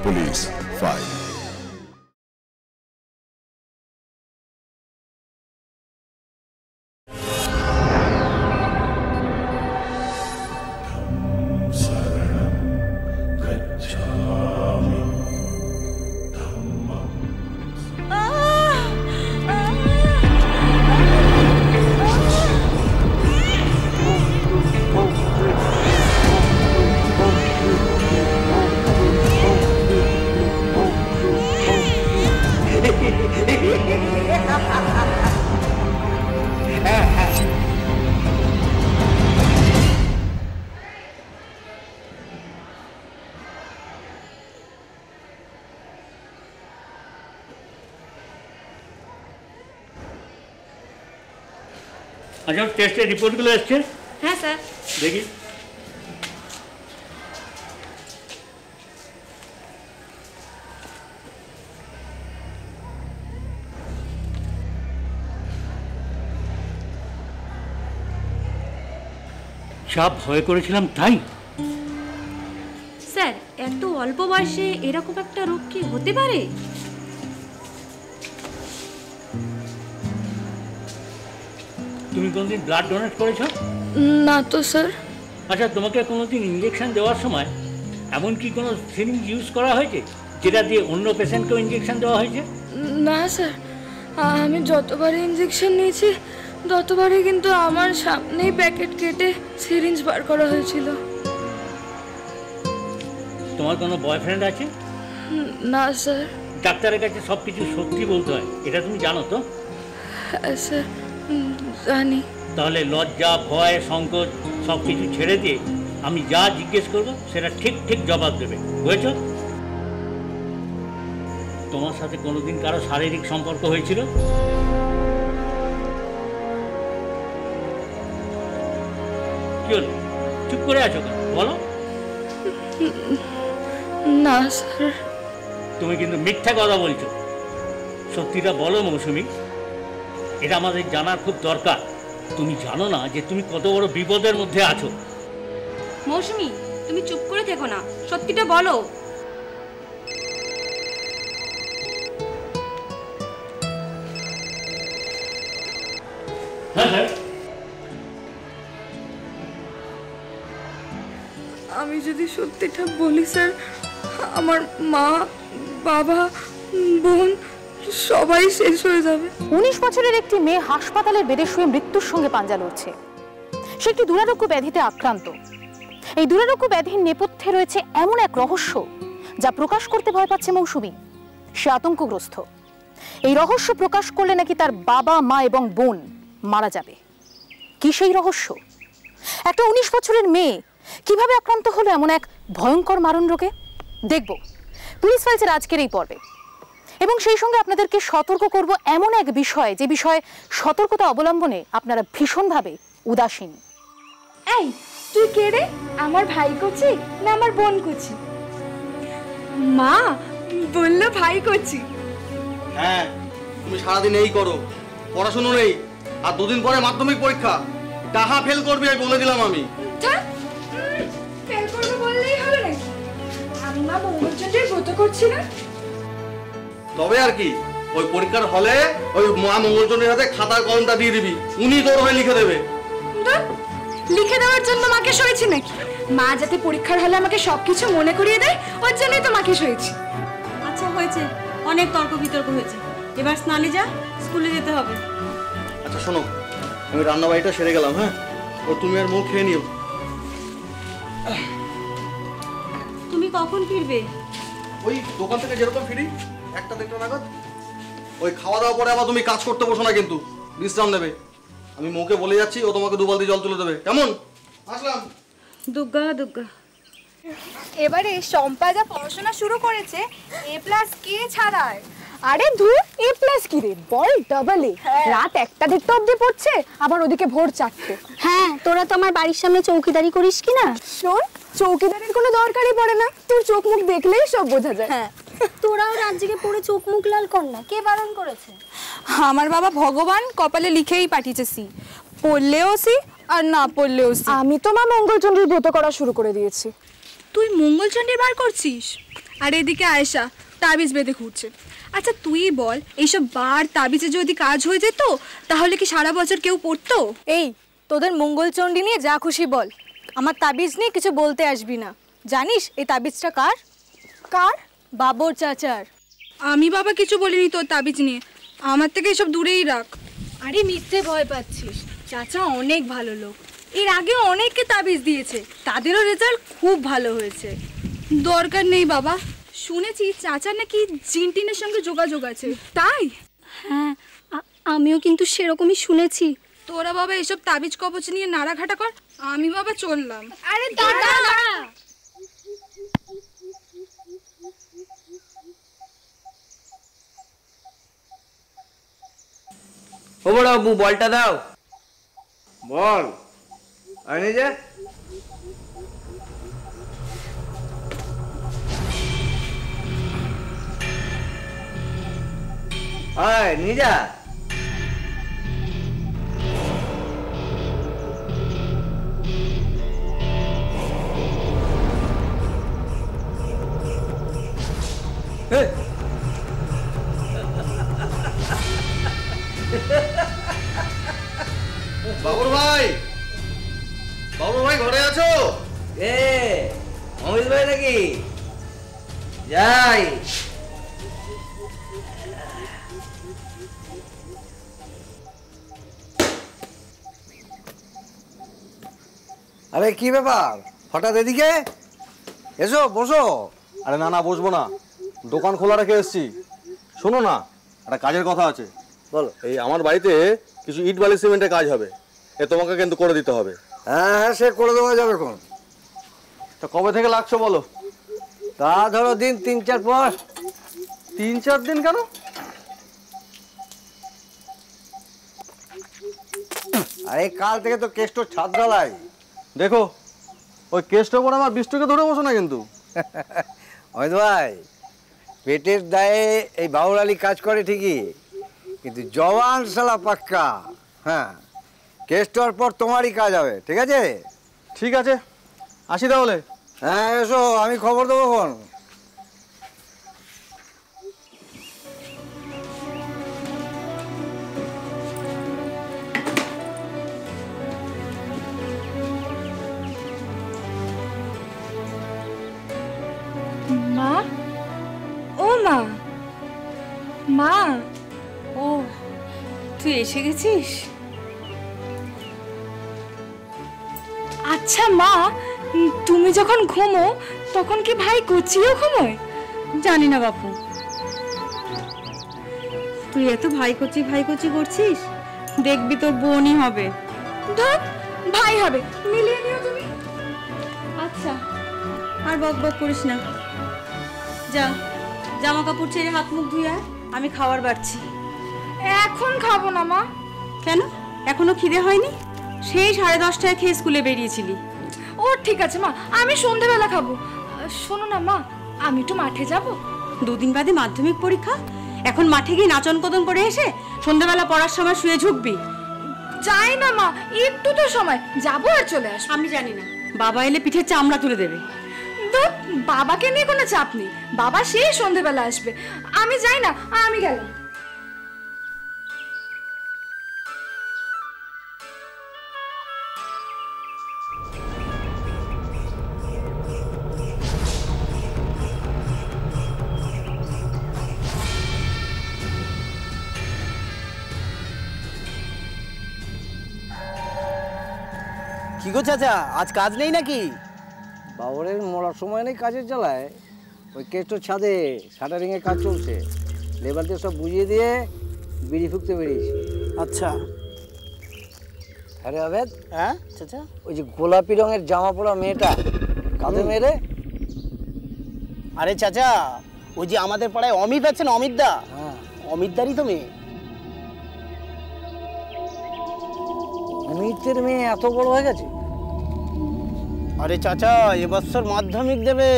Police file. अच्छा टेस्टेर रिपोर्टगुलो एसेছে? হ্যাঁ sir. দেখি। যা ভয় করেছিলাম তাই। স্যার এত অল্প বয়সে এরকম একটা রোগ কি হতে পারে? তুমি কোনদিন ব্লাড ডোনেট করেছো? না তো স্যার। আচ্ছা তোমাকে কোনোদিন ইঞ্জেকশন দেওয়ার সময় এমন কি কোনো সিরিঞ্জ ইউজ করা হয়েছে যেটা দিয়ে অন্য পেশেন্টকেও ইঞ্জেকশন দেওয়া হয়েছে? না স্যার, আমি যতবারই ইঞ্জেকশন নিয়েছি ততবারই কিন্তু আমার সামনেই প্যাকেট কেটে সিরিঞ্জ বার করা হয়েছিল। তোমার কোনো বয়ফ্রেন্ড আছে? না স্যার। ডাক্তারের কাছে সব কিছু সত্যি বলতে হয়, এটা তুমি জানো তো? হ্যাঁ স্যার জানি। তাহলে লজ্জা ভয় সংকোচ সব কিছু ছেড়ে দিয়ে আমি যা জিজ্ঞেস করবো সেটা ঠিক ঠিক জবাব দেবে, বুঝেছ? তোমার সাথে কোনোদিন কারো শারীরিক সম্পর্ক হয়েছিল? কি হলো চুপ করে আছো কেন, বলো? না স্যার। তুমি কিন্তু মিথ্যা কথা বলছো, সত্যিটা বলো মৌসুমী, এটা আমাদের জানার খুব দরকার। তুমি জানো না যে তুমি কত বড় বিপদের মধ্যে আছো? মৌসুমী তুমি চুপ করে থেকো না, সত্যিটা বলো। হ্যাঁ হ্যাঁ। আমি যদি সত্যিটা বলি স্যার, আমার মা বাবা বোন সবাই শেষ হয়ে যাবে। 19 বছরের একটি মেয়ে হাসপাতালের বেডে শুয়ে মৃত্যুর সঙ্গে পাঞ্জা লড়ছে। সে একটি দুরারোগ্য ব্যাধিতে আক্রান্ত। এই দুরারোগ্য ব্যাধির নেপথ্যে রয়েছে এমন এক রহস্য যা প্রকাশ করতে ভয় পাচ্ছে মৌসুমী। সে আতঙ্কগ্রস্ত। এই রহস্য প্রকাশ করলে নাকি তার বাবা মা এবং বোন মারা যাবে। কি সেই রহস্য? একটা 19 বছরের মেয়ে কিভাবে আক্রান্ত হলো এমন এক ভয়ঙ্কর মারণ রোগে? দেখব পুলিশ ফাইলসের আজকের এই পর্বে, এবং সেই সঙ্গে আপনাদেরকে সতর্ক করব এমন এক বিষয় যে বিষয়ে সতর্কতা অবলম্বনে আপনারা ভীষণভাবে উদাসীন। এই তুই কে রে? আমার ভাই কচি না আমার বোন কচি? মা বললো ভাই কচি। হ্যাঁ তুমি সারাদিন এই করো, পড়াশোনা নেই, আর দুদিন পরে মাধ্যমিক পরীক্ষা, টাহা ফেল করবি আমি বলে দিলাম। আমি ফেল করবো বললেই হলো নাকি? আমি মা মঙ্গলচন্দ্রের ব্রত করছি না? তবে আর কি, ওই পরীক্ষার হলে ওই মা মঙ্গলচন্দ্রের হাতে খাতার কলমটা দিয়ে দিবি, উনি তোর হয়ে লিখে দেবে। লিখে দেওয়ার জন্য মাকে সয়েছি নাকি? মা যাতে পরীক্ষার হলে আমাকে সবকিছু মনে করিয়ে দেয়, ওর জন্যই তো মাকে সয়েছি। আচ্ছা হয়েছে, অনেক তর্ক বিতর্ক হয়েছে, এবার স্নানে যা, স্কুলে যেতে হবে। আচ্ছা শোনো, আমি রান্না বাড়িটা সেরে গেলাম। হ্যাঁ ও তুমি আর মুখ খেয়ে নিও। তুমি কখন ফিরবে? ওই দোকান থেকে যেরকম ফিরি 1টা-1:30 নাগাদ। ওই খাওয়া দাওয়া পরে আবার তুমি কাজ করতে বসো না, কিন্তু বিশ্রাম নেবে। আমি মুখে বলে যাচ্ছি, ও তোমাকে 2 বালতি জল তুলে দেবে, কেমন? আসলাম। দুগ্গা দুগ্গা। এবারে শম্পা যা পড়াশোনা শুরু করেছে, A+ কে ছাড়ায়? আরে ধুর, A+ কি রে, বল ডাবল এ। রাত 1টা-1:30 অবধি পড়ছে, আবার ওদিকে ভোর 4টে। হ্যাঁ, তোরা তো আমার বাড়ির সামনে চৌকিদারি করিস কি না? শোন, চৌকিদারের কোনো দরকারই পড়ে না, তোর চোখ মুখ দেখলেই সব বোঝা যায়। হ্যাঁ, তোরাও রাত জেগে পড়ে চোখ মুখ লাল কর না, কে বারণ করেছে? আমার বাবা ভগবান কপালে লিখেই পাঠিয়েছে সি, পড়লেও সি আর না পড়লেও সি। আমি তো মা মঙ্গলচন্দ্রের ব্রত করা শুরু করে দিয়েছি। তুই মঙ্গলচন্দ্রের বার করছিস? আর এদিকে আয়েশা তাবিজ বেঁধে ঘুরছে। আচ্ছা তুই বল, এইসব বার তাবিজে যদি কাজ হয়ে যেত তাহলে কি সারা বছর কেউ পড়তো? এই তোদের মঙ্গলচণ্ডী নিয়ে যা খুশি বল, আমার তাবিজ নিয়ে কিছু বলতে আসবি না। জানিস এই তাবিজটা কার? কার? বাবর চাচার। আমি বাবা কিছু বলিনি তোর তাবিজ নিয়ে, আমার থেকে এসব দূরেই রাখ। আরে মিথ্যে ভয় পাচ্ছিস, চাচা অনেক ভালো লোক, এর আগে অনেককে তাবিজ দিয়েছে, তাদেরও রেজাল্ট খুব ভালো হয়েছে। দরকার নেই বাবা, শুনেছি চাচা নাকি জিনটিনের সঙ্গে যোগাযোগ আছে, তাই? হ্যাঁ আমিও কিন্তু সেরকমই শুনেছি। তোরা বাবা এসব তাবিজ কবচ নিয়ে নাড়াঘাটা কর, আমি বাবা চললাম। আরে দাঁড়া। ও বড় বাবু বলটা দাও। বল আনি যে আয় নিজা। বাবুর ভাই, বাবুর ভাই ঘরে আছো? এ অমিত ভাই নাকি? যাই। আরে কি ব্যাপার হঠাৎ এদিকে? এসো বসো। আরে না না, বসবো না, দোকান খোলা রেখে এসেছি। শোনো না, একটা কাজের কথা আছে। বলো। এই আমার বাড়িতে কিছু ইট বালি সিমেন্টের কাজ হবে, তোমাকে কিন্তু করে দিতে হবে। হ্যাঁ হ্যাঁ, সে করে দেওয়া যাবে। কোন তা কবে থেকে লাগছো বলো? তা ধরো দিন 3-4 পর। 3-4 দিন কেন? আরে কাল থেকে তো কেষ্টর ছাদ ঢালাই। দেখো ওই কেসটার পর আমার বিষ্টুকে ধরে বসো না কিন্তু। অমিত ভাই, পেটের দায়ে এই বাউল আলী কাজ করে ঠিকই, কিন্তু জওয়ান শালা পাক্কা। হ্যাঁ, কেষ্টর পর তোমারই কাজ হবে, ঠিক আছে? ঠিক আছে, আসি তাহলে। হ্যাঁ এসো, আমি খবর দেবো ফোন। মা, ও মা, মা। ও তুই এসে গেছিস? আচ্ছা মা, তুমি যখন ঘুমো তখন কি ভাই কুচিও ঘুমোয়? জানি না বাপু, তুই এত ভাই কচি করছিস, দেখবি তো বোনই হবে। ধর, ভাই হবে, মিলিয়ে নিও তুমি। আচ্ছা আর বক বক করিস না, যা জামা কাপড় ছেড়ে হাত মুখ ধুয়ে আয়, আমি খাবার বাড়ছি। এখন খাবো না মা। কেন, এখনো খিদে হয়নি? সেই 10:30টায় খেয়ে স্কুলে বেরিয়েছিলি। ও ঠিক আছে মা, আমি সন্ধেবেলা খাবো। শোনো না মা, আমি একটু মাঠে যাব। 2 দিন বাদে মাধ্যমিক পরীক্ষা, এখন মাঠে গিয়ে নাচন কদন করে এসে সন্ধ্যাবেলা পড়ার সময় শুয়ে ঝুঁকবি? যাই না মা, একটু তো সময়, যাবো আর চলে আসবো। আমি জানি না, বাবা এলে পিঠের চামড়া তুলে দেবে। ধুর, বাবাকে নিয়ে কোনো চাপ নেই, বাবা সেই সন্ধেবেলা আসবে। আমি যাই না, আমি গেলাম। কি গো চাচা, আজ কাজ নেই নাকি? বাবরের মরার সময় নেই কাজের জ্বালায়, ওই কেষ্টর ছাদে শাটারিংয়ের কাজ চলছে, লেবারদের সব বুঝিয়ে দিয়ে বিড়ি ফুঁকতে বেরিয়েছি। আচ্ছা। আরে আবেদ, হ্যাঁ চাচা? ওই যে গোলাপি রঙের জামা পরা মেয়েটা কাঁধে মেরে? আরে চাচা, ওই যে আমাদের পাড়ায় অমিত আছেন, অমিত দা, হ্যাঁ, অমিতদারই তো মেয়ে। অমিতের মেয়ে এত বড় হয়ে গেছে? আরে চাচা, এবছর মাধ্যমিক দেবে।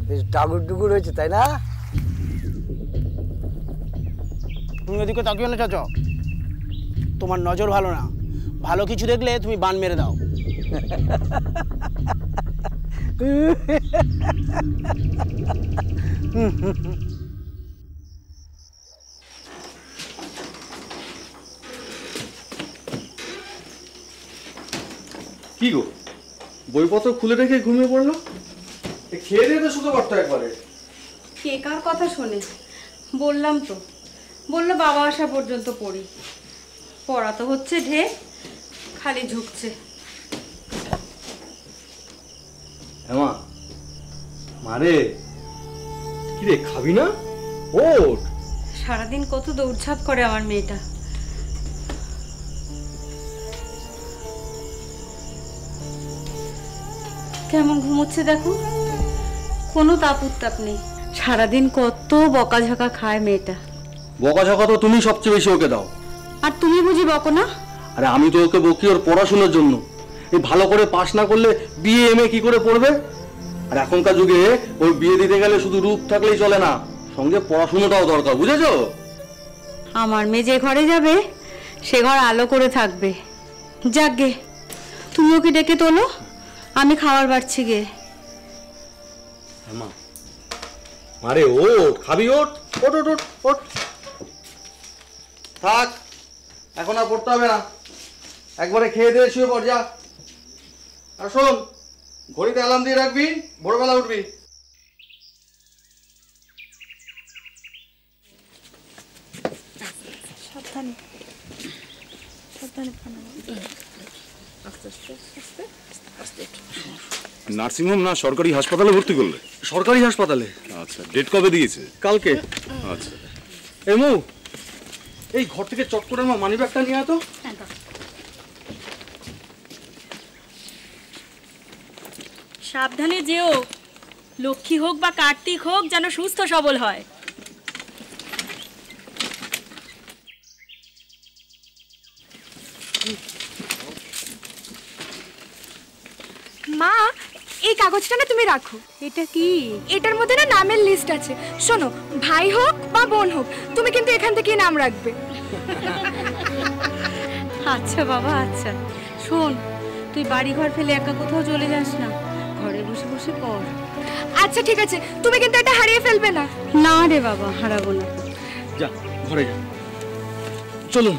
বেশ ডাগুর ডুগুর হয়েছে তাই না? তুমি ওদিকে তাকিও না চাচা, তোমার নজর ভালো না। ভালো কিছু দেখলে তুমি বান মেরে দাও। কি গো, বইপত্র খুলে রেখে ঘুমিয়ে পড়লো? খেয়ে দিয়ে তো শুধু করতো একবারে। কে কার কথা শোনে? বললাম তো, বললো বাবা আসা পর্যন্ত পড়ি। পড়া তো হচ্ছে ঢে, খালি ঝুঁকছে। হ্যাঁ মারে, কি রে খাবি না? ওঠ। সারাদিন কত দৌড়ঝাঁপ করে আমার মেয়েটা। কেমন ঘুমোচ্ছে দেখো, কোনো তাপ উত্তাপ নেই। সারাদিন কত বকাঝকা খায় মেয়েটা। বকাঝকা তো তুমি সবচেয়ে বেশি ওকে দাও। আর তুমি বুঝি বকো না? আরে আমি তো ওকে বকি ওর পড়াশোনার জন্য। এই ভালো করে পাশ না করলে বিয়ে এমএ কি করে পড়বে? আর এখনকার যুগে ওর বিয়ে দিতে গেলে শুধু রূপ থাকলেই চলে না, সঙ্গে পড়াশোনাটাও দরকার, বুঝেছো? আমার মেয়ে যে ঘরে যাবে সে ঘর আলো করে থাকবে। যাকগে, তুমি ওকে ডেকে তোলো, আমি খাবার বাড়ছি গে। মারে ওঠ, খাবি? ওঠ ওঠ ওঠ ওঠ ওঠ। থাক, এখন আর পড়তে হবে না, একবারে খেয়ে দিয়ে শুয়ে পড় যা। আর শোন, ঘড়িতে অ্যালার্ম দিয়ে রাখবি, ভোরবেলা উঠবি। সাবধানে সাবধানে। নার্সিংহোম না সরকারি হাসপাতালে ভর্তি করলে? সরকারি হাসপাতালে। আচ্ছা, ডেট কবে দিয়েছে? কালকে। আচ্ছা। এমু, এই ঘর থেকে চট করে আমার মানি ব্যাগটা নিয়ে আয় তো। সাবধানে যেও, লক্ষ্মী হোক বা কার্তিক হোক যেন সুস্থ সবল হয়। মা, এই কাগজটা না তুমি রাখো। এটা কি? এটার মধ্যে না নামের লিস্ট আছে। শোনো, ভাই হোক বা বোন হোক, তুমি কিন্তু এখান থেকেই নাম রাখবে। আচ্ছা বাবা, আচ্ছা। শোন, তুই বাড়ি ঘর ফেলে একা কোথাও চলে যাস না, ঘরে বসে বসে পড়। আচ্ছা ঠিক আছে, তুমি কিন্তু এটা হারিয়ে ফেলবে না। না রে বাবা, হারাবো না। যা ঘরে যা, চলুন।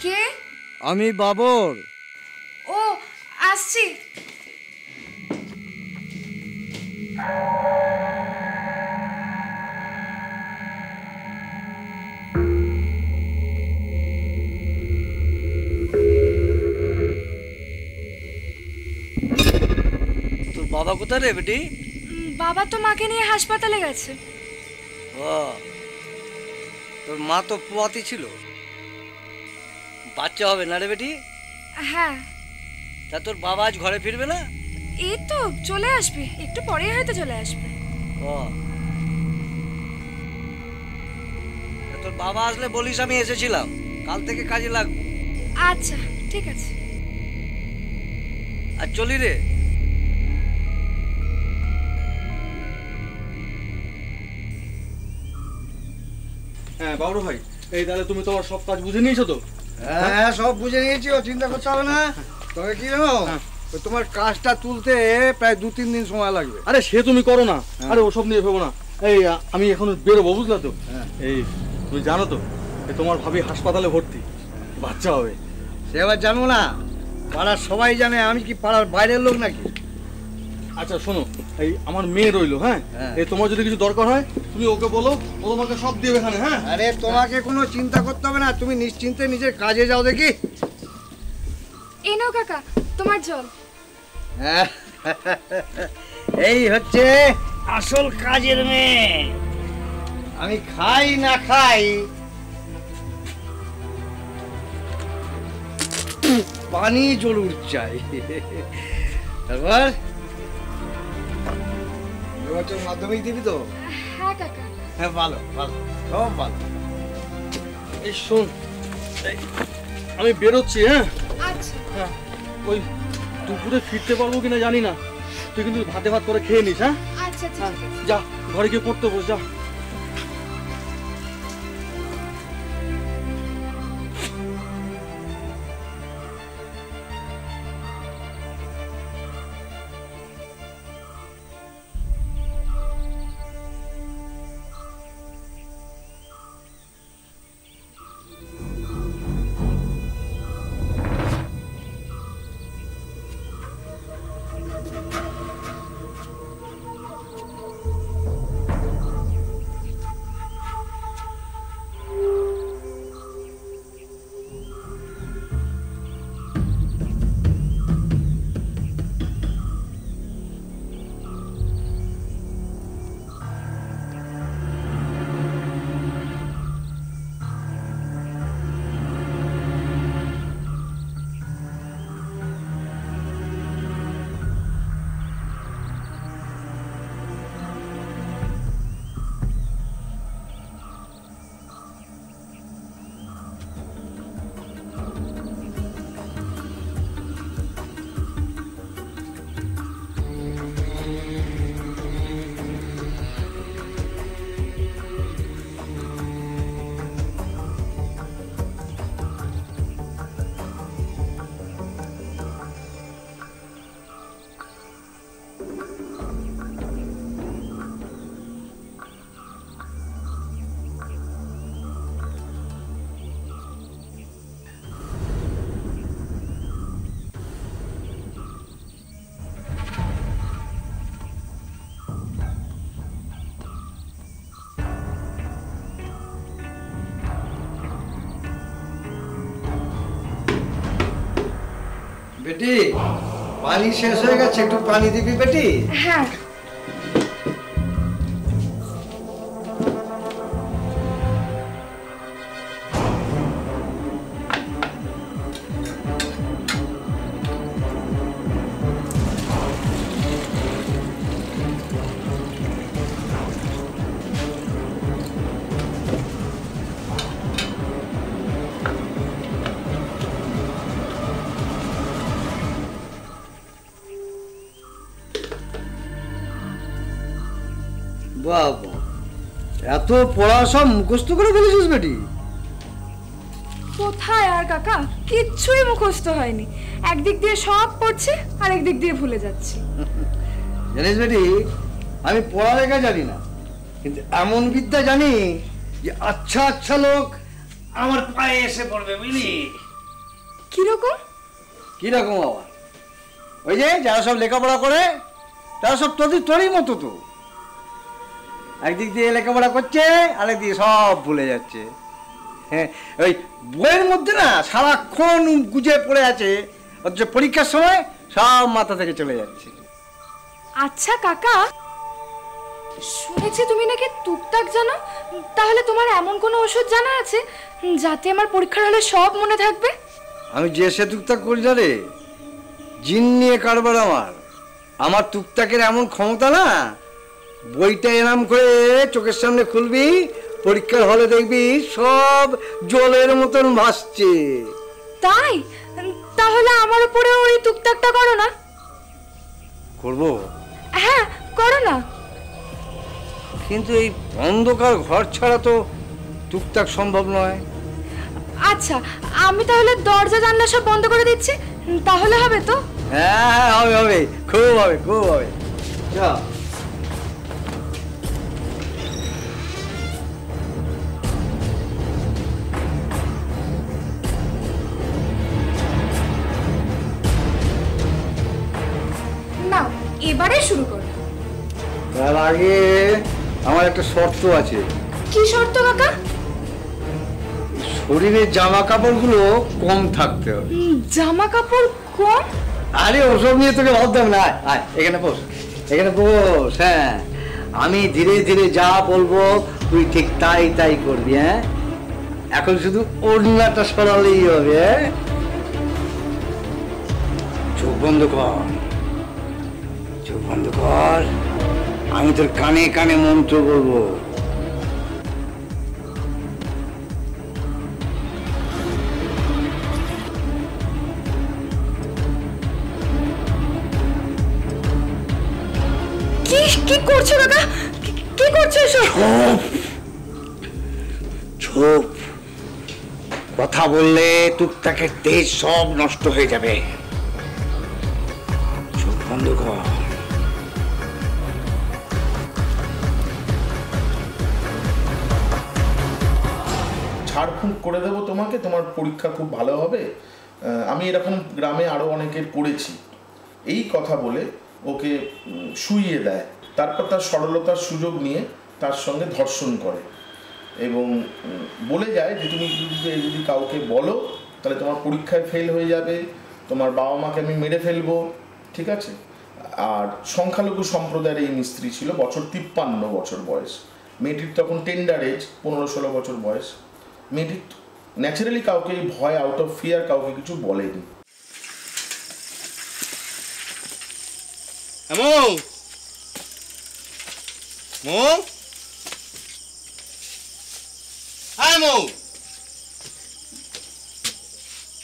কে? আমি বাবর। ও, আসছি। তোর বাবা কোথায় রে বেটি? বাবা তো মাকে নিয়ে হাসপাতালে গেছে। ও, তোর মা তো পোয়াতি ছিল, বাচ্চা হবে না রে বেটি? হ্যাঁ। তা তোর বাবা আজ ঘরে ফিরবে না? এই তো চলে আসবে, একটু পরে হয়তো চলে আসবে। ও, তোর বাবা আসলে বলিস আমি এসেছিলাম, কাল থেকে কাজে লাগবো। আচ্ছা ঠিক আছে। আর চলি রে। হ্যাঁ বাবু ভাই, এই তাহলে তুমি তোমার সব কাজ বুঝে নিয়েছো তো? হ্যাঁ, সব বুঝে নিয়েছি, ও চিন্তা করতে হবে না। তবে কি জানো, তোমার কাজটা তুলতে প্রায় 2-3 দিন সময় লাগবে। আরে সে তুমি করো না, আরে ওসব নিয়ে ভেবো না। এই আমি এখন বেরোবো, বুঝলা তো? এই তুমি জানো তো, তোমার ভাবি হাসপাতালে ভর্তি, বাচ্চা হবে। সে আবার জানো না, পাড়ার সবাই জানে, আমি কি পাড়ার বাইরের লোক নাকি? আচ্ছা শোনো, এই আমার মেয়ে রইলো, হ্যাঁ, এই তোমার যদি কিছু দরকার হয় তুমি ওকে বলো, ও তোমাকে সব দিবে এখানে। হ্যাঁ, আরে তোমাকে কোনো চিন্তা করতে হবে না, তুমি নিশ্চিন্তে নিজের কাজে যাও দেখি। এই নাও কাকা তোমার জল। এই হচ্ছে আসল কাজের মেয়ে। আমি খাই না খাই, পানি জরুর চাই। তারপর মাধ্যমিক দিবি তো? হ্যাঁ কাকা। হ্যাঁ, ভালো ভালো, সব ভালো। এই শোন, আমি বেরোচ্ছি। হ্যাঁ আচ্ছা। হ্যাঁ, ওই দুপুরে ফিরতে পারবো কিনা জানি না, তুই কিন্তু ভাতে ভাত করে খেয়ে নিস। হ্যাঁ আচ্ছা আচ্ছা, যা ঘরে গিয়ে পড়তে বস, যা। বেটি, পানি শেষ হয়ে গেছে, একটু পানি দিবি বেটি? হ্যাঁ। বাবা, এত পড়া সব মুখস্থ করে ফেলেছিস বেটি? কোথায় আর কাকা, কিচ্ছুই মুখস্থ হয়নি। একদিক দিয়ে সব পড়ছে আর একদিক দিয়ে ভুলে যাচ্ছি। জানিস বেটি, আমি পড়ালেখা জানি না, কিন্তু এমন বিদ্যা জানি যে আচ্ছা আচ্ছা লোক আমার পায়ে এসে পড়বে, বুঝলি? কিরকম? কিরকম আবার? ওই যে যারা সব লেখাপড়া করে তারা সব তোরই মতো তো। একদিক দিয়ে লেখাপড়া করছে, আরেক দিকে সব ভুলে যাচ্ছে। হ্যাঁ, ওই বইয়ের মধ্যে না সারাক্ষণ গুজে পড়ে আছে, অথচ পরীক্ষার সময় সব মাথা থেকে চলে যাচ্ছে। আচ্ছা কাকা, শুনেছি তুমি নাকি টুকটাক জানো, তাহলে তোমার এমন কোনো ওষুধ জানা আছে যাতে আমার পরীক্ষার হলে সব মনে থাকবে? আমি যে সে টুকটাক করি না রে, জিন নিয়ে কারবার আমার টুকটাকের এমন ক্ষমতা না, বইটা এরাম করে চোখের সামনে খুলবি, পরীক্ষার হলে দেখবি সব জলের মতন ভাসছে। তাই? তাহলে আমার উপরে ওই টুকটাকটা করো না। করবো? হ্যাঁ করো না। কিন্তু এই অন্ধকার ঘর ছাড়া তো টুকটাক সম্ভব নয়। আচ্ছা, আমি তাহলে দরজা জানলা সব বন্ধ করে দিচ্ছি, তাহলে হবে তো? হ্যাঁ হবে হবে, খুব হবে খুব হবে। যা। না, এবারে শুরু করো। তার আগে আমার একটা শর্ত আছে। কি শর্ত কাকা? শরীরের জামা কাপড়গুলো কম থাকতে হবে। জামা কাপড় কম? আরে ওসব নিয়ে তোকে ভাবতে হবে না। আয় এখানে বস, এখানে বস। হ্যাঁ, আমি ধীরে ধীরে যা বলবো তুই ঠিক তাই তাই করবি। হ্যাঁ, এখন শুধু ওড়নাটা সরালেই হবে। চোখ বন্ধ কর, চোখ বন্ধ কর। আমি তোর কানে কানে মন্ত্র বলবো। কি করছো কাকা? কি করছো এসব? চুপ। কথা বললে টুকটাকের তেজ সব নষ্ট হয়ে যাবে। চোখ বন্ধ কর। ঝাড়ফুঁক করে দেবো তোমাকে, তোমার পরীক্ষা খুব ভালো হবে। আমি এরকম গ্রামে আরও অনেকের করেছি। এই কথা বলে ওকে শুইয়ে দেয়, তারপর তার সরলতার সুযোগ নিয়ে তার সঙ্গে ধর্ষণ করে এবং বলে যায় যে তুমি যদি কাউকে বলো তাহলে তোমার পরীক্ষায় ফেল হয়ে যাবে, তোমার বাবা মাকে আমি মেরে ফেলবো, ঠিক আছে। আর সংখ্যালঘু সম্প্রদায়ের এই মিস্ত্রি ছিল, বছর 53 বছর বয়স। মেয়েটির তখন টেন্ডার এজ, 15-16 বছর বয়স। মেয়েটি ন্যাচারালি কাউকে ভয়, আউট অফ ফিয়ার কাউকে কিছু বলেনি।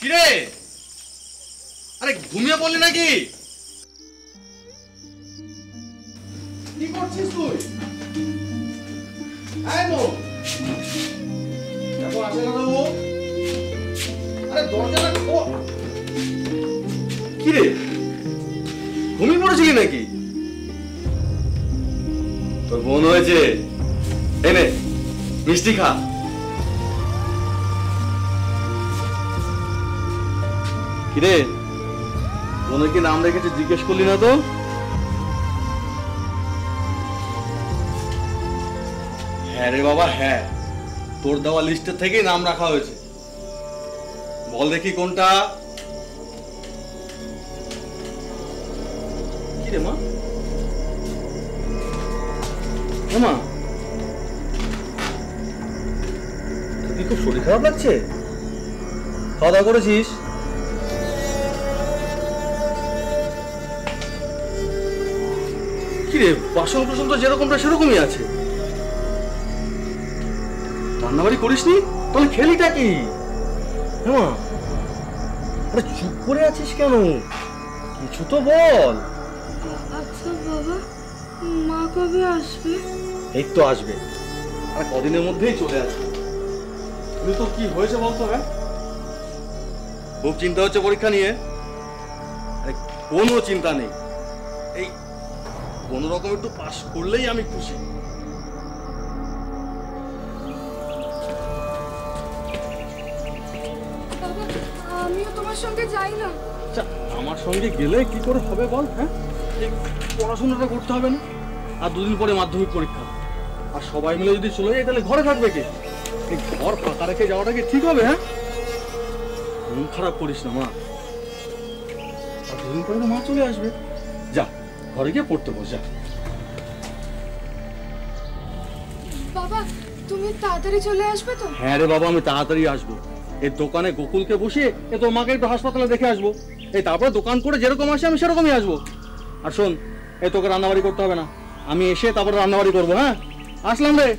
কিরে, আরে ঘুমিয়ে পড়লি নাকি? কি করছিস তুই? দেখো আসে না বাবু। আরে দরজাটা খোল। কিরে, ঘুমিয়ে পড়েছিলি নাকি? তোর বোন হয়েছে, এনে মিষ্টি খা। কিরে, বোনের কি নাম রেখেছে জিজ্ঞেস করলি না তো? হ্যাঁ রে বাবা, হ্যাঁ, তোর দেওয়া লিস্টের থেকেই নাম রাখা হয়েছে। বল দেখি কোনটা? কি রে মা? মা, তুই খুব শরীর খারাপ লাগছে? খাওয়া দাওয়া করেছিস? কিরে, বাসন কোসন তো যেরকমটা সেরকমই আছে। রান্নাবাড়ি করিসনি? তাহলে খেলিটা কি? হ্যাঁ, আরে চুপ করে আছিস কেন? কিছু তো বল। আচ্ছা বাবা, মা কবে আসবে? এই তো আসবে, আর কদিনের মধ্যেই চলে আসবে। তুমি তো কি হয়েছে বলতো? হ্যাঁ, খুব চিন্তা হচ্ছে পরীক্ষা নিয়ে? আরে কোনো চিন্তা নেই, এই কোন রকম একটু পাস করলেই আমি খুশি। আমিও তোমার সঙ্গে যাই না। আচ্ছা, আমার সঙ্গে গেলে কি করে হবে বল? হ্যাঁ, এই পড়াশোনাটা করতে হবে না? আর দুদিন পরে মাধ্যমিক পরীক্ষা, আর সবাই মিলে যদি চলে যায় তাহলে ঘরে থাকবে কে? এই ঘর ফাঁকা রেখে যাওয়াটা কি ঠিক হবে? হ্যাঁ, মন খারাপ করিস না মা, আর দুদিন পরে তো মা চলে আসবে। যা, ঘরে গিয়ে পড়তে বস যা। বাবা, তুমি তাড়াতাড়ি চলে আসবে তো? হ্যাঁ রে বাবা, আমি তাড়াতাড়ি আসবো। এই দোকানে গোকুলকে বসিয়ে তোর মাকে একটু হাসপাতালে দেখে আসবো। এই তারপরে দোকান করে যেরকম আসে আমি সেরকমই আসবো। আর শোন, এই তোকে রান্নাবাড়ি করতে হবে না, আমি এসে তারপরে রান্নাবাড়ি করবো। হ্যাঁ, আসলাম রে।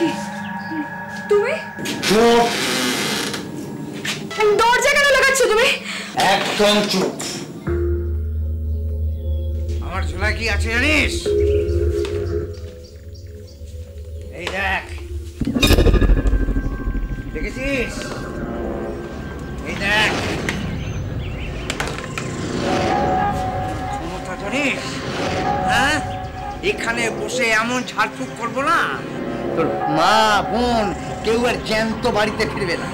কি তুমি দরজা কেন লাগাচ্ছ তুমি? একদম চুপ। আমার ঝোলায় কি আছে জানিস? এই দেখ, দেখেছিস? এই দেখ, ক্ষমতা জানিস? হ্যাঁ, এখানে বসে এমন ঝাড়ফুঁক করবো না তোর মা বোন কেউ আর জ্যান্ত বাড়িতে ফিরবে না।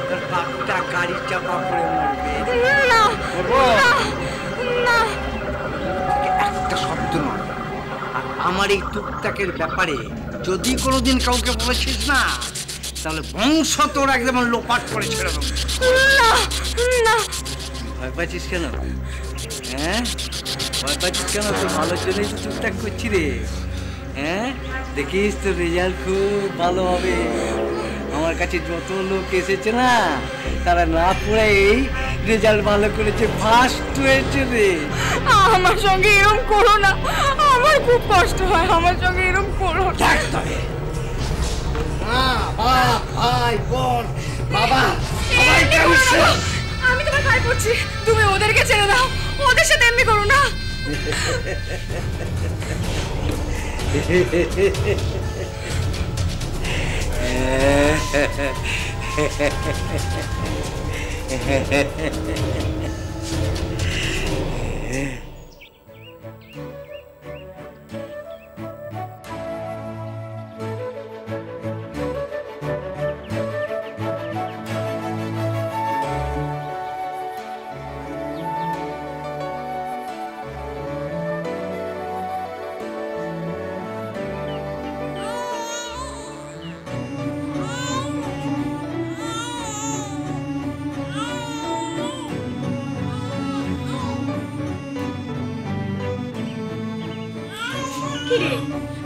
তোর বাপটা গাড়ির চাপা পড়ে মরবে। একটা শব্দ নয়। আর আমার এই টুকটাকের ব্যাপারে যদি কোনোদিন কাউকে বলেছিস না, তাহলে বংশ তোর একদম লোপাট করে ছেড়ে দেবো। ভয় পাচ্ছিস কেন? হ্যাঁ, ভয় পাচ্ছিস কেন? তোর ভালোর জন্যই তো টুকটাক করছি রে। হ্যাঁ, দেখিস তোর রেজাল্ট খুব ভালো হবে। আমার কাছে যত লোক এসেছে না, তারা না পড়ে এই রেজাল্ট ভালো করেছে, ফার্স্ট হয়েছে রে। আমার সঙ্গে এরকম করো না, আমার খুব কষ্ট হয়। আমার সঙ্গে এরকম করো না। দেখ তবে মা, বাপ, ভাই, বোন, বাবা সবাইকে আমি তোমার ভাই করছি, তুমি ওদেরকে ছেড়ে দাও। ওদের সাথে এমনি করো না।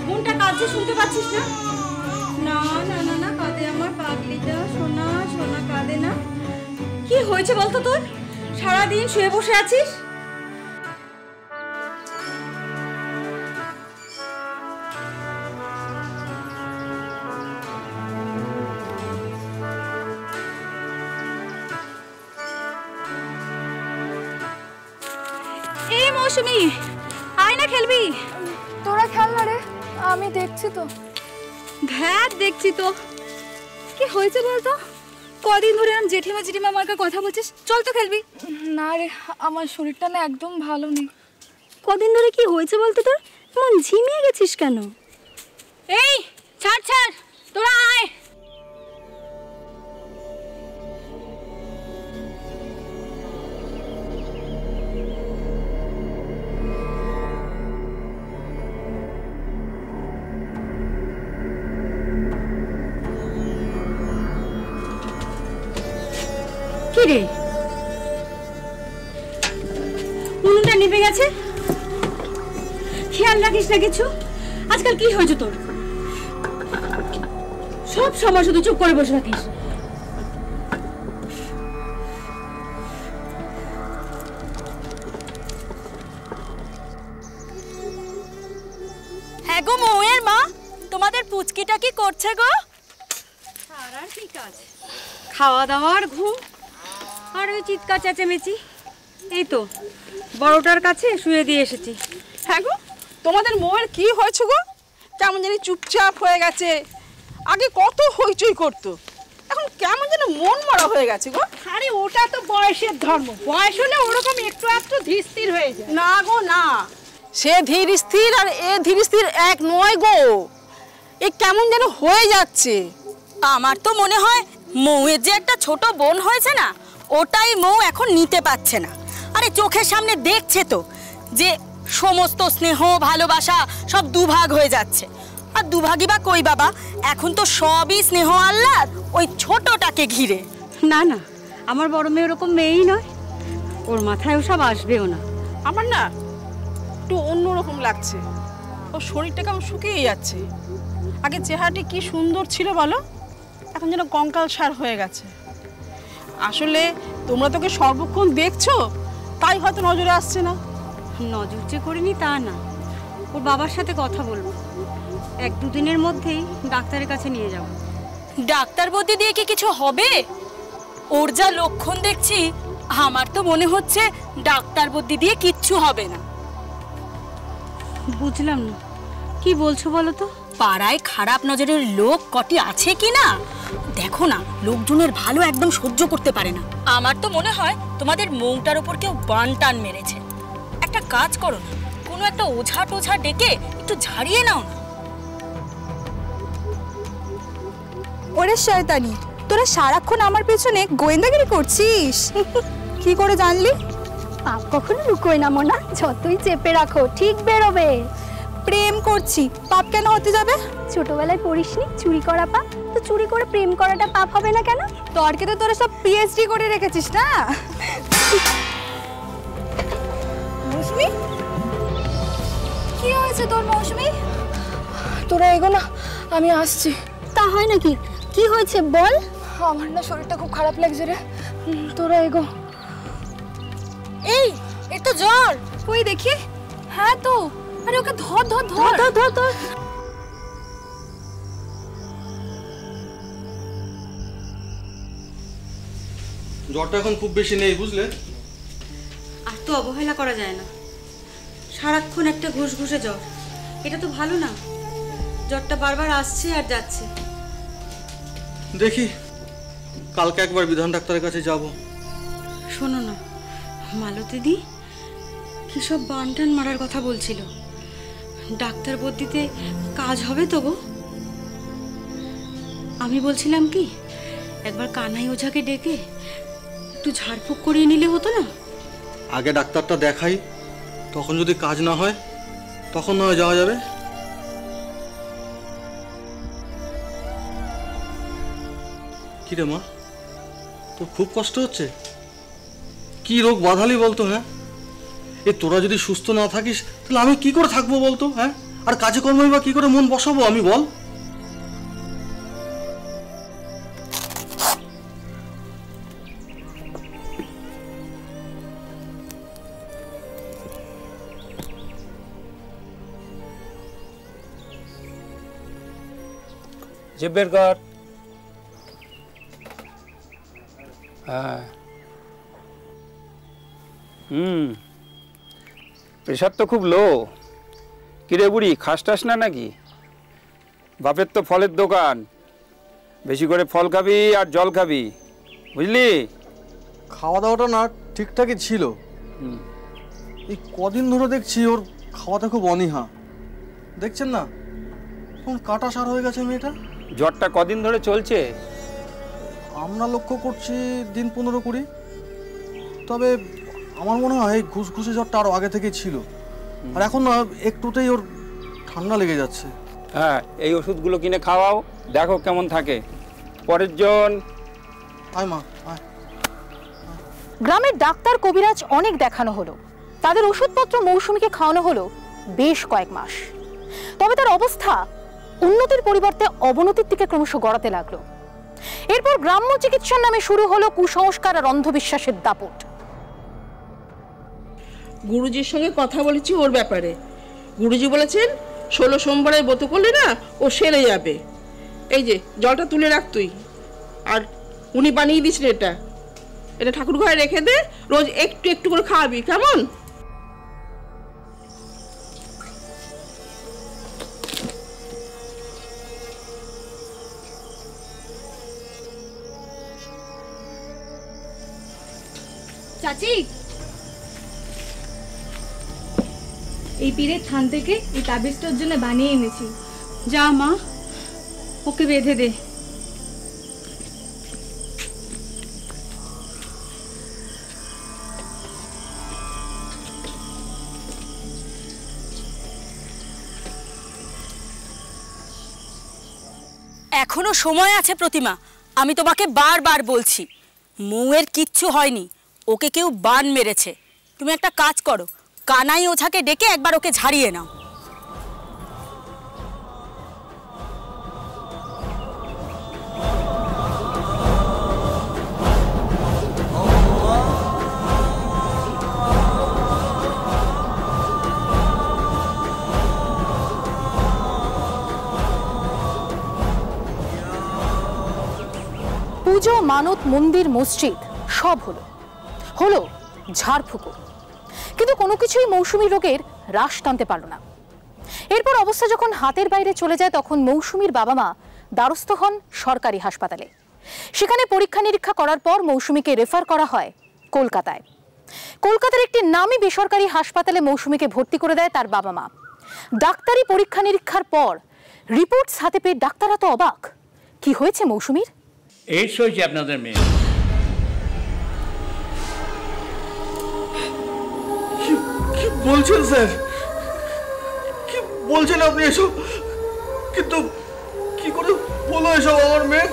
মনটা কাঁদছে, শুনতে পাচ্ছিস না? না না না না, কাঁদে আমার পাগলিটা, সোনা সোনা কাঁদে না। কি হয়েছে বলতো তোর? সারাদিন শুয়ে বসে আছিস। এই মৌসুমি, আয় না খেলবি। তোরা খেল না রে, আমি দেখছি তো। ধ্যাত দেখছি তো। কি হয়েছে বলতো? কদিন ধরে আমি জেঠিমা জেঠিমা আমাকে কথা বলছিস, চল তো খেলবি। না রে, আমার শরীরটা না একদম ভালো নেই। কদিন ধরে কি হয়েছে বলতো তোর? এমন ঝিমিয়ে গেছিস কেন? এই ছাড় ছাড়, তোরা আয়। রে উনুনটা নিভে গেছে, খেয়াল রাখিস না কিছু? আজকাল কি হয়েছে তোর? সব সময় শুধু চুপ করে বসে থাকিস। হ্যাঁ গো মৌয়ের মা, তোমাদের পুচকিটা কি করছে গো? আর আর কি কাজ? খাওয়া দাওয়া আর ঘুম, আর ওই চিৎকার চেঁচেমেচি। এই তো বড়টার কাছে শুয়ে দিয়ে এসেছি। হ্যাঁ গো, তোমাদের মৌয়ের কি হয়েছে গো? কেমন জানি চুপচাপ হয়ে গেছে। আগে কত হইচই করতো, এখন কেমন যেন মন মরা হয়ে গেছে গো। আরে ওটা তো বয়সের ধর্ম, বয়স হলে ওরকম একটু একটু ধীর স্থির হয়ে যায়। না গো না, সে ধীর স্থির আর এ ধীর স্থির এক নয় গো। এ কেমন যেন হয়ে যাচ্ছে। আমার তো মনে হয় মৌয়ের যে একটা ছোট বোন হয়েছে না, ওটাই মৌ এখন নিতে পারছে না। আরে চোখের সামনে দেখছে তো যে সমস্ত স্নেহ ভালোবাসা সব দুভাগ হয়ে যাচ্ছে। আর দুভাগই বা কই বাবা, এখন তো সবই স্নেহ আহ্লাদ ওই ছোটটাকে ঘিরে। না না, আমার বড় মেয়ে ওরকম মেয়েই নয়, ওর মাথায় ওসব আসবেও না। আমার না একটু অন্যরকম লাগছে, ওর শরীরটা কেমন শুকিয়ে যাচ্ছে। আগে চেহারাটি কি সুন্দর ছিল বলো, এখন যেন কঙ্কাল সার হয়ে গেছে। আসলে তোমরা তোকে সর্বক্ষণ দেখছো, তাই হয়তো নজরে আসছে না। নজর যে করিনি তা না, ওর বাবার সাথে কথা বলবো, এক দুদিনের মধ্যেই ডাক্তারের কাছে নিয়ে যাব। ডাক্তার বৌদি দিয়ে কি কিছু হবে? ওর যা লক্ষণ দেখছি, আমার তো মনে হচ্ছে ডাক্তার বৌদি দিয়ে কিচ্ছু হবে না। বুঝলাম না, কি বলছো বলো তো? পাড়ায় খারাপ নজরের লোক কটি আছে কি না দেখো না, লোকজনের ভালো একদম সহ্য করতে পারে না। আমার তো মনে হয় তোমাদের মৌটার উপর কেউ বান টান মেরেছে। একটা কাজ করো না, কোনো একটা ওঝা টোঝা ডেকে একটু ঝাড়িয়ে নাও না। ওরে শয়তানি, তোরা সারাক্ষণ আমার পেছনে গোয়েন্দাগিরি করছিস। কি করে জানলি? পাপ কখনো লুকোয় না মোনা, যতই চেপে রাখো ঠিক বেরোবে। প্রেম করছি, পাপ কেন হতে যাবে? ছোটবেলায় পড়িসনি চুরি করা পাপ? তো চুরি করে প্রেম করাটা পাপ হবে না কেন? তর্কে তো তোরা সব পিএইচডি করে রেখেছিস না। মৌসুমি, কি হয়েছে তোর মৌসুমি? তোরা এগো না, আমি আসছি। তা হয় নাকি? কি হয়েছে বল। আমার না শরীরটা খুব খারাপ লাগছে রে, তোরা এগো। এই এর তো জ্বর। ওই দেখি। হ্যাঁ তো, আরে ওকে ধর ধর ধর ধর ধর ধর। জ্বরটা এখন খুব বেশি নেই বুঝলে। আর তো অবহেলা করা যায় না, সারাক্ষণ একটা ঘুষঘুষে জ্বর, এটা তো ভালো না। জ্বরটা বারবার আসছে আর যাচ্ছে। দেখি কালকে একবার বিধান ডাক্তারের কাছে যাব। শোনো না, মালতীদি কি সব বানটান মারার কথা বলছিল, ডাক্তার বদ্যিতে কাজ হবে তো গো? আমি বলছিলাম কি, একবার কানাই ওঝাকে ডেকে একটু ঝাড়ফুঁক করিয়ে নিলে হতো না? আগে ডাক্তারটা দেখাই, তখন যদি কাজ না হয় তখন নয় যাওয়া যাবে। কি রে মা, তোর খুব কষ্ট হচ্ছে? কি রোগ বাঁধালি বলতো? হ্যাঁ, এ তোরা যদি সুস্থ না থাকিস তাহলে আমি কি করে থাকবো বলতো? হ্যাঁ, আর কাজে কর্মই বা কি করে মন বসাবো আমি বল? জিভ বের কর। হ্যাঁ, প্রেশার তো খুব লো। কিরে বুড়ি, খাস টাস না নাকি? বাপের তো ফলের দোকান, বেশি করে ফল খাবি আর জল খাবি, বুঝলি? খাওয়া দাওয়াটা না ঠিকঠাকই ছিল, এই কদিন ধরে দেখছি ওর খাওয়াতে খুব অনীহা। দেখছেন না কোন কাটা সার হয়ে গেছে মেয়েটা। জ্বরটা কদিন ধরে চলছে? আমরা লক্ষ্য করছি দিন 15-20, তবে আমার মনে হয় এই ঘুষঘুষে জ্বরটা আরো আগে থেকেই ছিল, আর এখন না একটুতেই ওর ঠান্ডা লেগে যাচ্ছে। হ্যাঁ, এই ওষুধগুলো কিনে খাওয়াও, দেখো কেমন থাকে। পরের জন। আয় মা আয়। গ্রামের ডাক্তার কবিরাজ অনেক দেখানো হলো, তাদের ওষুধপত্র মৌসুমীকে খাওয়ানো হলো বেশ কয়েক মাস। তবে তার অবস্থা উন্নতির পরিবর্তে অবনতির দিকে ক্রমশ গড়াতে লাগলো। এরপর গ্রাম্য চিকিৎসার নামে শুরু হলো কুসংস্কার আর অন্ধবিশ্বাসের দাপট। গুরুজির সঙ্গে কথা বলেছি ওর ব্যাপারে। গুরুজি বলেছেন 16 সোমবারের ব্রত করলে না ও সেরে যাবে। এই যে জলটা তুলে রাখ তুই, আর উনি বানিয়ে দিয়েছেন এটা ঠাকুর ঘরে রেখে দে, রোজ একটু একটু করে খাওয়াবি, কেমন? চাচি, এই পীরের থান থেকে এই তাবিজটার জন্য বানিয়ে এনেছি। যা মা, ওকে বেঁধে দে। এখনো সময় আছে প্রতিমা, আমি তোমাকে বারবার বলছি মৌয়ের কিচ্ছু হয়নি, ওকে কেউ বান মেরেছে। তুমি একটা কাজ করো, কানাই ওঝাকে ডেকে একবার ওকে ঝাড়িয়ে নাও। পুজো, মানত, মন্দির, মসজিদ সব হলো ঝাড়ফুঁকো, কিন্তু কোনো কিছুই মৌসুমী রোগের হ্রাস টানতে পারল না। এরপর অবস্থা যখন হাতের বাইরে চলে যায় তখন মৌসুমীর বাবা মা দ্বারস্থ হন সরকারি হাসপাতালে। সেখানে পরীক্ষা নিরীক্ষা করার পর মৌসুমীকে রেফার করা হয় কলকাতায়। কলকাতার একটি নামী বেসরকারি হাসপাতালে মৌসুমীকে ভর্তি করে দেয় তার বাবা মা। ডাক্তারি পরীক্ষা নিরীক্ষার পর রিপোর্টস হাতে পেয়ে ডাক্তাররা তো অবাক। কি হয়েছে মৌসুমীর? এইডস হয়েছে আপনাদের মেয়ে। কি বলছেন স্যার? কি বলছেন আপনি এসব? কিন্তু কি করে বলো এসব আমার মেয়ে?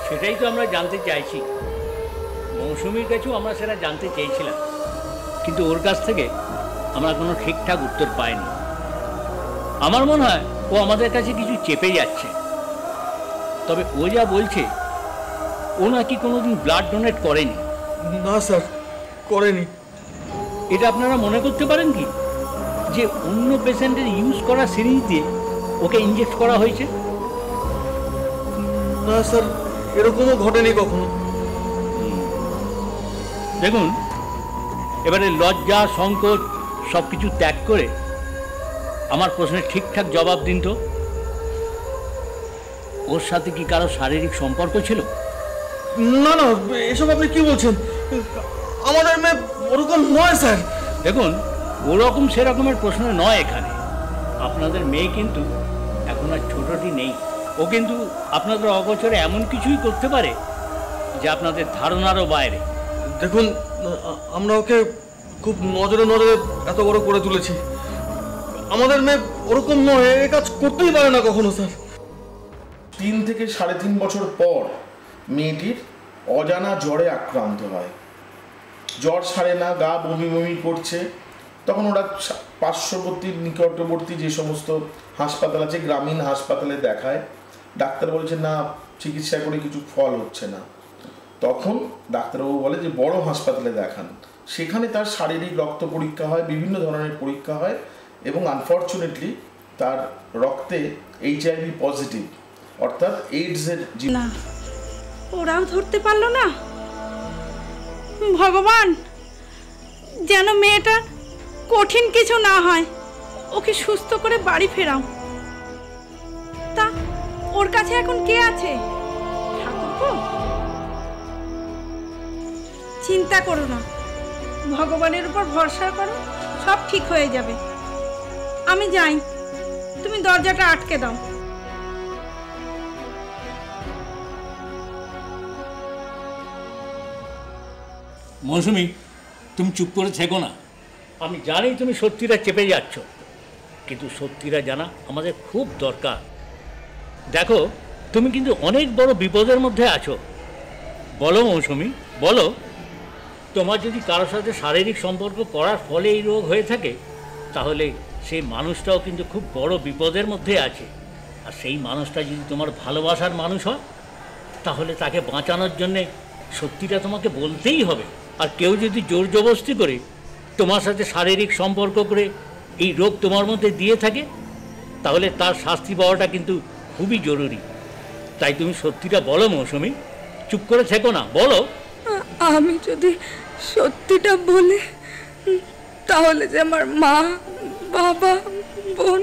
সেটাই তো আমরা জানতে চাইছি। মৌসুমীর কাছেও আমরা সেটা জানতে চেয়েছিলাম, কিন্তু ওর কাছ থেকে আমরা কোনো ঠিকঠাক উত্তর পাইনি। আমার মনে হয় ও আমাদের কাছে কিছু চেপে যাচ্ছে। তবে ও যা বলছে ও নাকি কোনোদিন ব্লাড ডোনেট করেনি। না স্যার, করেনি। এটা আপনারা মনে করতে পারেন কি যে অন্য পেশেন্টের ইউজ করা সিরিঞ্জ দিয়ে ওকে ইনজেক্ট করা হয়েছে? না স্যার, এরকমও ঘটেনি কখনো। দেখুন, এবারে লজ্জা সংকোচ সব কিছু ত্যাগ করে আমার প্রশ্নের ঠিকঠাক জবাব দিন তো। ওর সাথে কি কারো শারীরিক সম্পর্ক ছিল? না না, এসব আপনি কি বলছেন? আমাদের মেয়ে ওরকম নয় স্যার। দেখুন, ওরকম সেরকমের প্রশ্ন নয় এখানে। আপনাদের মেয়ে কিন্তু এখন আর ছোটটি নেই। ও কিন্তু আপনাদের অগোচরে এমন কিছুই করতে পারে যে আপনাদের ধারণারও বাইরে। দেখুন, আমরা ওকে খুব নজরে নজরে এত বড় করে তুলেছি। আমাদের মেয়ে ওরকম নয়, এ কাজ করতেই পারে না কখনো স্যার। 3 থেকে 3.5 বছর পর মেয়েটির অজানা জ্বরে আক্রান্ত হয়। জ্বর ছাড়ে না, গা বমি বমি করছে। তখন ওরা পার্শ্ববর্তী নিকটবর্তী যে সমস্ত হাসপাতাল আছে, গ্রামীণ হাসপাতালে দেখায়। ডাক্তার বলছে না, চিকিৎসা করে কিছু ফল হচ্ছে না। তখন ডাক্তারবাবু বলে যে বড় হাসপাতালে দেখান। সেখানে তার শারীরিক রক্ত পরীক্ষা হয়, বিভিন্ন ধরনের পরীক্ষা হয়, এবং আনফর্চুনেটলি তার রক্তে HIV পজিটিভ, অর্থাৎ এইডসের। না, ওরাও ধরতে পারলো না। ভগবান, যেন মেয়েটা কঠিন কিছু না হয়, ওকে সুস্থ করে বাড়ি ফেরাও। তা ওর কাছে এখন কে আছে? ঠাকুরপো? চিন্তা করো না, ভগবানের উপর ভরসা করো, সব ঠিক হয়ে যাবে। আমি যাই, তুমি দরজাটা আটকে দাও। মৌসুমী, তুমি চুপ করে থেকো না। আমি জানি তুমি সত্যিটা চেপে যাচ্ছ, কিন্তু সত্যিটা জানা আমাদের খুব দরকার। দেখো, তুমি কিন্তু অনেক বড় বিপদের মধ্যে আছো। বলো মৌসুমী, বলো, তোমার যদি কারোর সাথে শারীরিক সম্পর্ক করার ফলে এই রোগ হয়ে থাকে, তাহলে সেই মানুষটাও কিন্তু খুব বড় বিপদের মধ্যে আছে। আর সেই মানুষটা যদি তোমার ভালোবাসার মানুষ হয়, তাহলে তাকে বাঁচানোর জন্যে সত্যিটা তোমাকে বলতেই হবে। আর কেউ যদি জোর জবরদস্তি করে তোমার সাথে শারীরিক সম্পর্ক করে এই রোগ তোমার মধ্যে দিয়ে থাকে, তাহলে তার শাস্তি পাওয়াটা কিন্তু খুবই জরুরি। তাই তুমি সত্যিটা বলো মৌসুমী, চুপ করে থেকো না, বলো। আমি যদি সত্যিটা বলি তাহলে যে আমার মা, বাবা, বোন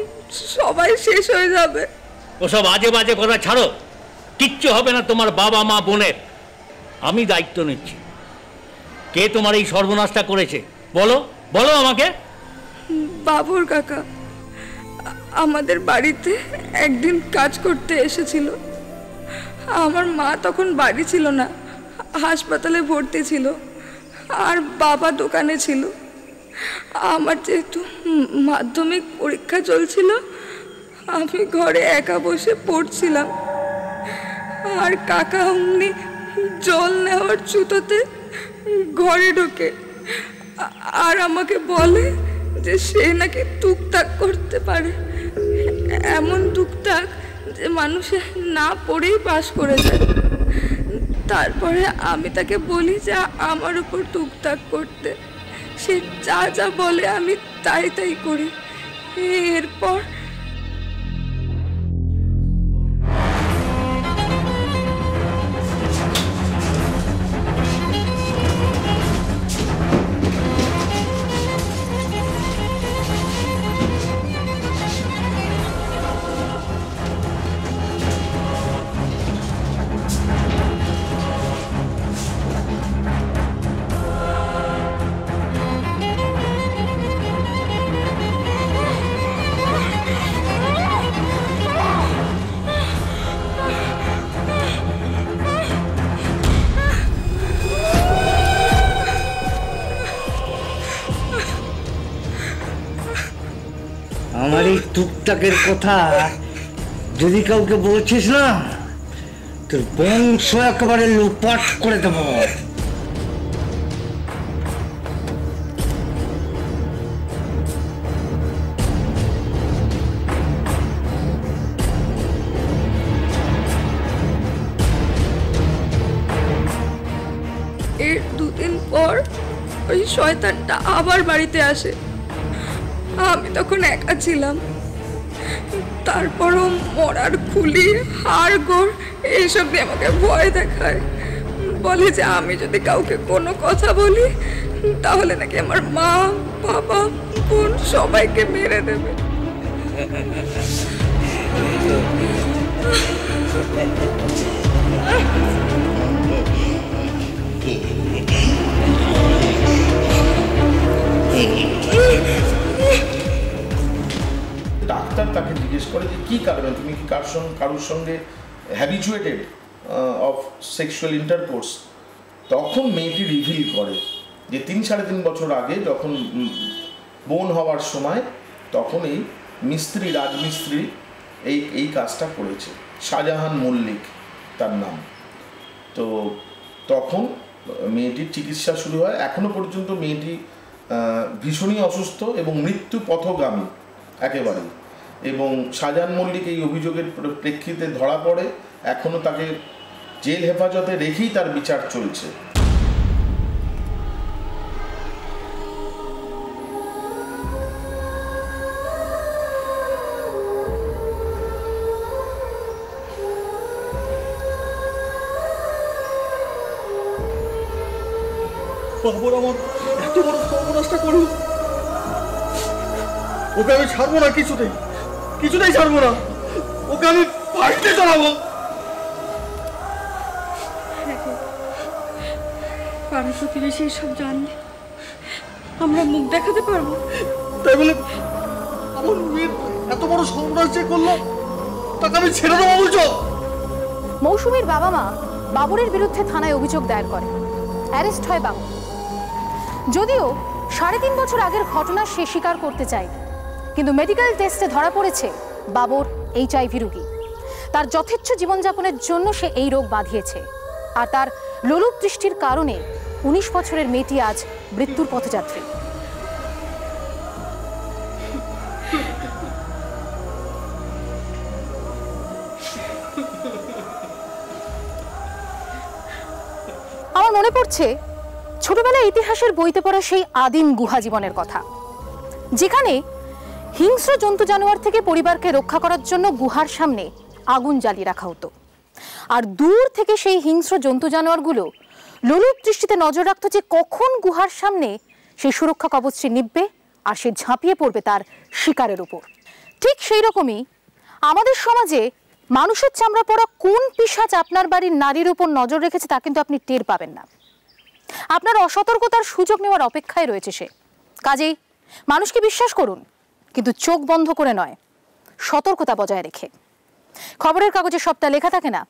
সবাই শেষ হয়ে যাবে। ওসব আজে বাজে কথা ছাড়ো। কিচ্ছু হবে না তোমার বাবা মা বোনের। আমি দায়িত্ব নিচ্ছি। কে তোমার এই সর্বনাশটা করেছে বলো, বলো আমাকে। বাবুর কাকা আমাদের বাড়িতে একদিন কাজ করতে এসেছিল। আমার মা তখন বাড়ি ছিল না, হাসপাতালে ভর্তি ছিল, আর বাবা দোকানে ছিল। আমার যেহেতু মাধ্যমিক পরীক্ষা চলছিল, আমি ঘরে একা বসে পড়ছিলাম। আর কাকা অমনি জল নেওয়ার ছুতোতে ঘরে ঢোকে আর আমাকে বলে যে সে নাকি টুকটাক করতে পারে, এমন টুকটাক যে মানুষে না পড়েই পাস করে যায়। তারপরে আমি তাকে বলি যে আমার উপর টুকটাক করতে। সে যা যা বলে আমি তাই তাই করি। এরপর আমার এই টুকটাকের কথা যদি কাউকে বলছিস না, তোর বংশ একেবারে লুটপাট করে দেব। এর 2 দিন পর ওই শয়তানটা আবার বাড়িতে আসে। আমি তখন একা ছিলাম। তারপরও মরার খুলি, হাড় গোড় এইসব দিয়ে আমাকে ভয় দেখায়। বলে যে আমি যদি কাউকে কোনো কথা বলি তাহলে নাকি আমার মা, বাবা, বোন সবাইকে মেরে দেবে। ডাক্তার তাকে জিজ্ঞেস করে যে কী কারণে তুমি কি কারোর সঙ্গে হ্যাবিচুয়েটেড অফ সেক্সুয়াল ইন্টারকোর্স। তখন মেয়েটি রিভিল করে যে 3-3.5 বছর আগে যখন বোন হওয়ার সময় তখন এই রাজমিস্ত্রি এই কাজটা করেছে। শাহজাহান মল্লিক তার নাম। তো তখন মেয়েটির চিকিৎসা শুরু হয়। এখনো পর্যন্ত মেয়েটি ভীষণই অসুস্থ এবং মৃত্যু পথগামী একেবারে। এবং শাহজাহান মল্লিক এই অভিযোগের প্রেক্ষিতে ধরা পড়ে। এখনো তাকে জেল হেফাজতে রেখেই তার বিচার চলছে। বাবুর আমার এত বড় সর্বনাশটা করলো, ওকে আমি ছাড়বো না, কিছুতেই ছাড়বো না। ওকে আমি বাড়িতে চালাবো। পাড়া প্রতিবেশী এসব জানলে আমরা মুখ দেখাতে পারবো? তাই বলে আমার মেয়ের এত বড় সর্বনাশ যে করলো তাকে আমি ছেড়ে দেবো বলছো? মৌসুমীর বাবা মা বাবুরের বিরুদ্ধে থানায় অভিযোগ দায়ের করে। অ্যারেস্ট হয় বাবু। যদিও 3.5 বছর আগের ঘটনা সে স্বীকার করতে চায়, কিন্তু মেডিকেল টেস্টে ধরা পড়েছে বাবুর HIV রোগী। তার যথেচ্ছ জীবনযাপনের জন্য সে এই রোগ বাঁধিয়েছে। আর তার লোলুপ দৃষ্টির কারণে 19 বছরের মেয়েটি আজ মৃত্যুর পথযাত্রী। আমার মনে পড়ছে ছোটবেলায় ইতিহাসের বইতে পড়া সেই আদিম গুহা জীবনের কথা, যেখানে হিংস্র জন্তু জানোয়ার থেকে পরিবারকে রক্ষা করার জন্য গুহার সামনে আগুন জ্বালিয়ে রাখা হতো। আর দূর থেকে সেই হিংস্র জন্তু জানোয়ারগুলো লোলুপ দৃষ্টিতে নজর রাখতো যে কখন গুহার সামনে সেই সুরক্ষা কবচটি নিববে আর সে ঝাঁপিয়ে পড়বে তার শিকারের উপর। ঠিক সেই রকমই আমাদের সমাজে মানুষের চামড়া পরা কোন পিশাচ আপনার বাড়ির নারীর উপর নজর রেখেছে তা কিন্তু আপনি টের পাবেন না। আপনার অসতর্কতার সুযোগ নেওয়ার অপেক্ষায় রয়েছে সে। কাজেই মানুষকে বিশ্বাস করুন, কিন্তু চোখ বন্ধ করে নয়, সতর্কতা বজায় রেখে। খবরের কাগজে সবটা লেখা থাকে না,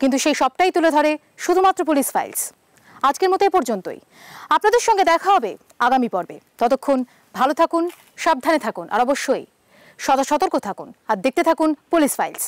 কিন্তু সেই সবটাই তুলে ধরে শুধুমাত্র পুলিশ ফাইলস। আজকের মতো এ পর্যন্তই। আপনাদের সঙ্গে দেখা হবে আগামী পর্বে। ততক্ষণ ভালো থাকুন, সাবধানে থাকুন, আর অবশ্যই সদা সতর্ক থাকুন আর দেখতে থাকুন পুলিশ ফাইলস।